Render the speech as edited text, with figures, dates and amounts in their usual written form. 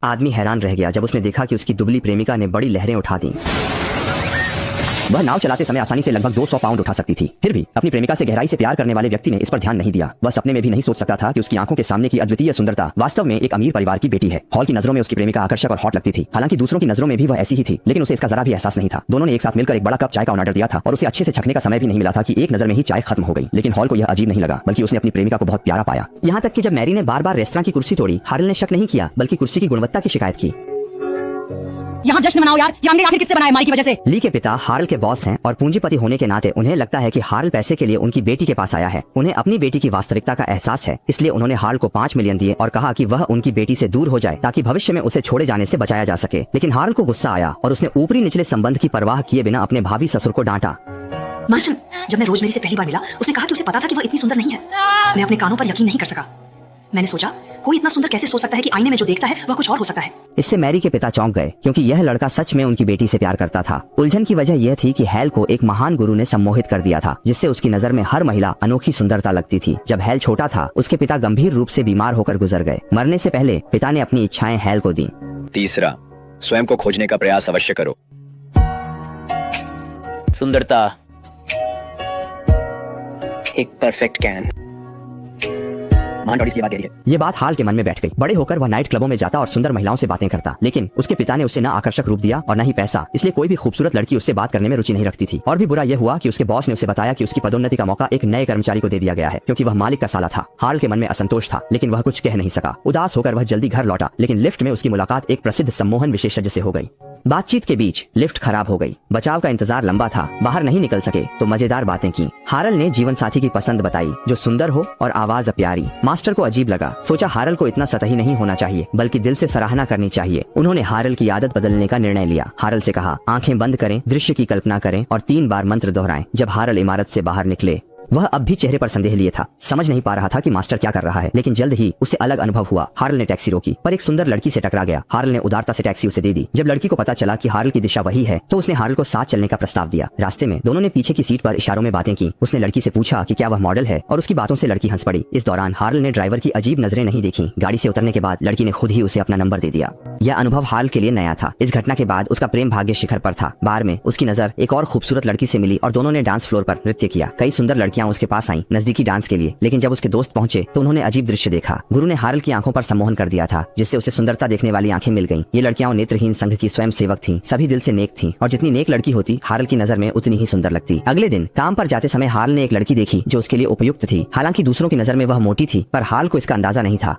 आदमी हैरान रह गया जब उसने देखा कि उसकी दुबली प्रेमिका ने बड़ी लहरें उठा दी। वह नाव चलाते समय आसानी से लगभग 200 पाउंड उठा सकती थी। फिर भी अपनी प्रेमिका से गहराई से प्यार करने वाले व्यक्ति ने इस पर ध्यान नहीं दिया। वह सपने में भी नहीं सोच सकता था कि उसकी आंखों के सामने की अद्वितीय सुंदरता वास्तव में एक अमीर परिवार की बेटी है। हॉल की नजरों में उसकी प्रेमिका आकर्षक और हॉट लगती थी। हालांकि दूसरों की नजरों में भी वह ऐसी ही थी, लेकिन उसे इसका जरा भी एहसास नहीं था। दोनों ने एक साथ मिलकर एक बड़ा कप चाय का ऑर्डर दिया था और उसे अच्छे से छकने का समय भी नहीं मिला था कि एक नजर में ही चाय खत्म हो गई। लेकिन हॉल को यह अजीब नहीं लगा, बल्कि उसने अपनी प्रेमिका को बहुत प्यारा पाया। यहाँ तक कि जब मैरी ने बार बार रेस्तरां की कुर्सी तोड़ी, हारल ने शक नहीं किया बल्कि कुर्सी की गुणवत्ता की शिकायत की। यहाँ जश्न मनाओ यार, ये अंडे आखिर किससे बनाए? मारी की वजह से। ली के पिता हारल के बॉस हैं और पूंजीपति होने के नाते उन्हें लगता है कि हारल पैसे के लिए उनकी बेटी के पास आया है। उन्हें अपनी बेटी की वास्तविकता का एहसास है, इसलिए उन्होंने हारल को 5 मिलियन दिए और कहा कि वह उनकी बेटी से दूर हो जाए ताकि भविष्य में उसे छोड़े जाने से बचाया जा सके। लेकिन हारल को गुस्सा आया और उसने ऊपरी निचले संबंध की परवाह किए बिना अपने भावी ससुर को डांटा। मास्टर, जब मैं रोजमेरी से पहली बार मिला, उसने कहा कि उसे पता था कि वह इतनी सुंदर नहीं है। मैं अपने कानों पर यकीन नहीं कर सका। मैंने सोचा, कोई इतना सुंदर कैसे सोच सकता है कि आईने में जो देखता है वह कुछ और हो सकता है। इससे मैरी के पिता चौंक गए, क्योंकि यह लड़का सच में उनकी बेटी से प्यार करता था। उलझन की वजह यह थी कि हैल को एक महान गुरु ने सम्मोहित कर दिया था, जिससे उसकी नजर में हर महिला अनोखी सुंदरता लगती थी। जब हैल छोटा था, उसके पिता गंभीर रूप से बीमार होकर गुजर गए। मरने से पहले पिता ने अपनी इच्छाएं हैल को दी। तीसरा, स्वयं को खोजने का प्रयास अवश्य करो। सुंदरता एक परफेक्ट कैन। ये बात हाल के मन में बैठ गई। बड़े होकर वह नाइट क्लबों में जाता और सुंदर महिलाओं से बातें करता, लेकिन उसके पिता ने उसे न आकर्षक रूप दिया और न ही पैसा, इसलिए कोई भी खूबसूरत लड़की उससे बात करने में रुचि नहीं रखती थी। और भी बुरा यह हुआ कि उसके बॉस ने उसे बताया कि उसकी पदोन्नति का मौका एक नए कर्मचारी को दे दिया गया है, क्योंकि वह मालिक का साला था। हाल के मन में असंतोष था, लेकिन वह कुछ कह नहीं सका। उदास होकर वह जल्दी घर लौटा, लेकिन लिफ्ट में उसकी मुलाकात एक प्रसिद्ध सम्मोहन विशेषज्ञ से हो गई। बातचीत के बीच लिफ्ट खराब हो गई। बचाव का इंतजार लंबा था, बाहर नहीं निकल सके तो मजेदार बातें की। हारल ने जीवन साथी की पसंद बताई, जो सुंदर हो और आवाज प्यारी। मास्टर को अजीब लगा। सोचा हारल को इतना सतही नहीं होना चाहिए, बल्कि दिल से सराहना करनी चाहिए। उन्होंने हारल की आदत बदलने का निर्णय लिया। हारल से कहा, आंखें बंद करें, दृश्य की कल्पना करें और 3 बार मंत्र दोहराएं। जब हारल इमारत से बाहर निकले, वह अब भी चेहरे पर संदेह लिए था। समझ नहीं पा रहा था कि मास्टर क्या कर रहा है, लेकिन जल्द ही उसे अलग अनुभव हुआ। हारल ने टैक्सी रोकी, पर एक सुंदर लड़की से टकरा गया। हारल ने उदारता से टैक्सी उसे दे दी। जब लड़की को पता चला कि हारल की दिशा वही है, तो उसने हारल को साथ चलने का प्रस्ताव दिया। रास्ते में दोनों ने पीछे की सीट पर इशारों में बातें की। उसने लड़की से पूछा कि क्या वह मॉडल है, और उसकी बातों से लड़की हंस पड़ी। इस दौरान हारल ने ड्राइवर की अजीब नजरें नहीं देखी। गाड़ी से उतरने के बाद लड़की ने खुद ही उसे अपना नंबर दे दिया। यह अनुभव हारल के लिए नया था। इस घटना के बाद उसका प्रेम भाग्य शिखर पर था। बार में उसकी नजर एक और खूबसूरत लड़की से मिली और दोनों ने डांस फ्लोर पर नृत्य किया। कई सुंदर लड़कियां उसके पास आईं नजदीकी डांस के लिए, लेकिन जब उसके दोस्त पहुंचे तो उन्होंने अजीब दृश्य देखा। गुरु ने हारल की आंखों पर सम्मोहन कर दिया था, जिससे उसे सुंदरता देखने वाली आंखें मिल गईं। ये लड़कियां नेत्रहीन संघ की स्वयं सेवक थीं। सभी दिल से नेक थीं और जितनी नेक लड़की होती, हारल की नजर में उतनी ही सुंदर लगती। अगले दिन काम पर जाते समय हारल ने एक लड़की देखी जो उसके लिए उपयुक्त थी। हालांकि दूसरों की नजर में वह मोटी थी, पर हारल को इसका अंदाजा नहीं था।